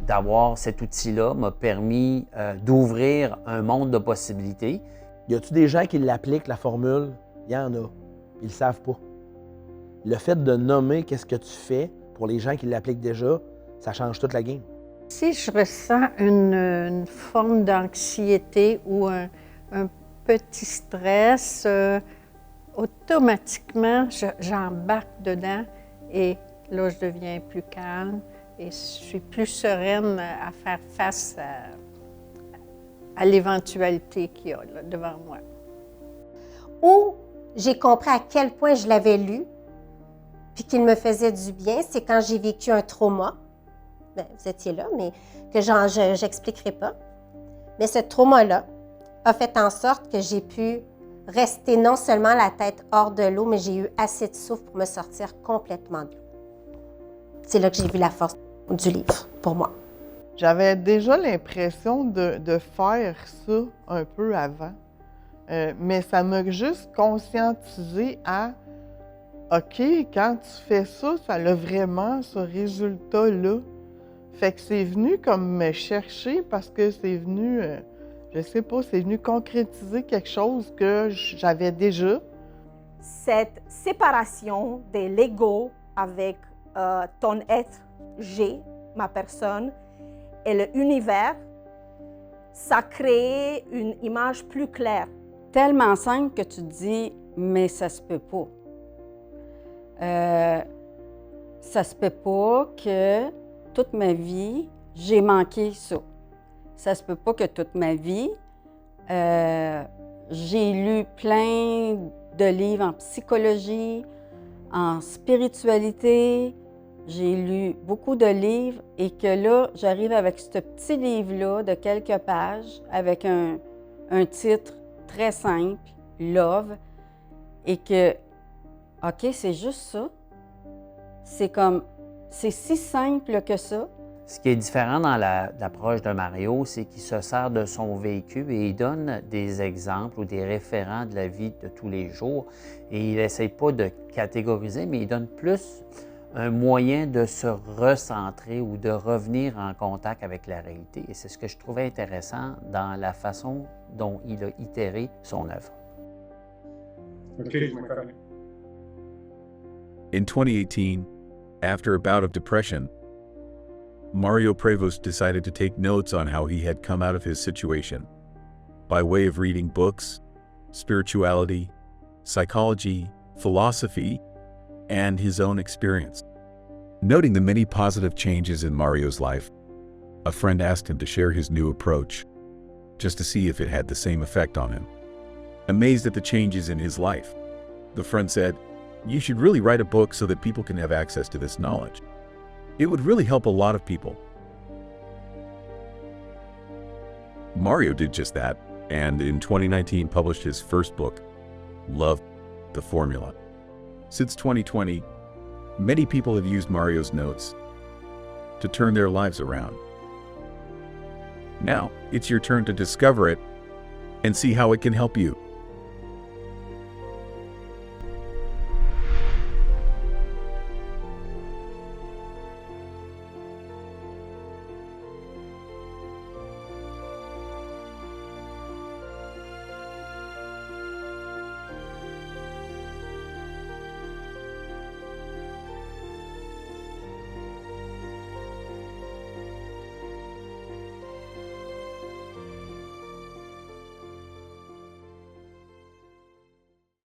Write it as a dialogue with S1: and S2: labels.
S1: d'avoir cet outil-là m'a permis d'ouvrir un monde de possibilités.
S2: Y a-tu des gens qui l'appliquent, la formule? Il y en a. Ils le savent pas. Le fait de nommer qu'est-ce que tu fais pour les gens qui l'appliquent déjà, ça change toute la game.
S3: Si je ressens une forme d'anxiété ou un petit stress, automatiquement, j'embarque dedans et là, je deviens plus calme et je suis plus sereine à faire face à l'éventualité qu'il y a là, devant moi.
S4: Où j'ai compris à quel point je l'avais lu, puis qu'il me faisait du bien, c'est quand j'ai vécu un trauma. Bien, vous étiez là, mais que je n'expliquerai pas. Mais ce trauma-là a fait en sorte que j'ai pu rester non seulement la tête hors de l'eau, mais j'ai eu assez de souffle pour me sortir complètement de l'eau. C'est là que j'ai vu la force du livre, pour moi.
S5: J'avais déjà l'impression de faire ça un peu avant, mais ça m'a juste conscientisé à OK, quand tu fais ça, ça a vraiment ce résultat-là. Fait que c'est venu comme me chercher parce que c'est venu, je sais pas, c'est venu concrétiser quelque chose que j'avais déjà.
S6: Cette séparation de l'ego avec ton être, j'ai, ma personne, et l'univers, ça crée une image plus claire.
S7: Tellement simple que tu te dis, mais ça se peut pas. Ça se peut pas que toute ma vie, j'ai manqué ça. Ça se peut pas que toute ma vie, j'ai lu plein de livres en psychologie, en spiritualité. J'ai lu beaucoup de livres et que là, j'arrive avec ce petit livre-là de quelques pages avec un titre très simple, Love, et que, OK, c'est juste ça. C'est si simple que ça.
S1: Ce qui est différent dans l'approche de Mario, c'est qu'il se sert de son vécu et il donne des exemples ou des référents de la vie de tous les jours. Et il n'essaie pas de catégoriser, mais il donne plus un moyen de se recentrer ou de revenir en contact avec la réalité. Et c'est ce que je trouvais intéressant dans la façon dont il a itéré son œuvre.
S8: In 2018, after a bout of depression, Mario Prevost decided to take notes on how he had come out of his situation by way of reading books, spirituality, psychology, philosophy, and his own experience. Noting the many positive changes in Mario's life, a friend asked him to share his new approach, just to see if it had the same effect on him. Amazed at the changes in his life, the friend said, "You should really write a book so that people can have access to this knowledge. It would really help a lot of people." Mario did just that, and in 2019 published his first book, Love, the Formula. Since 2020, many people have used Mario's notes to turn their lives around. Now, it's your turn to discover it and see how it can help you.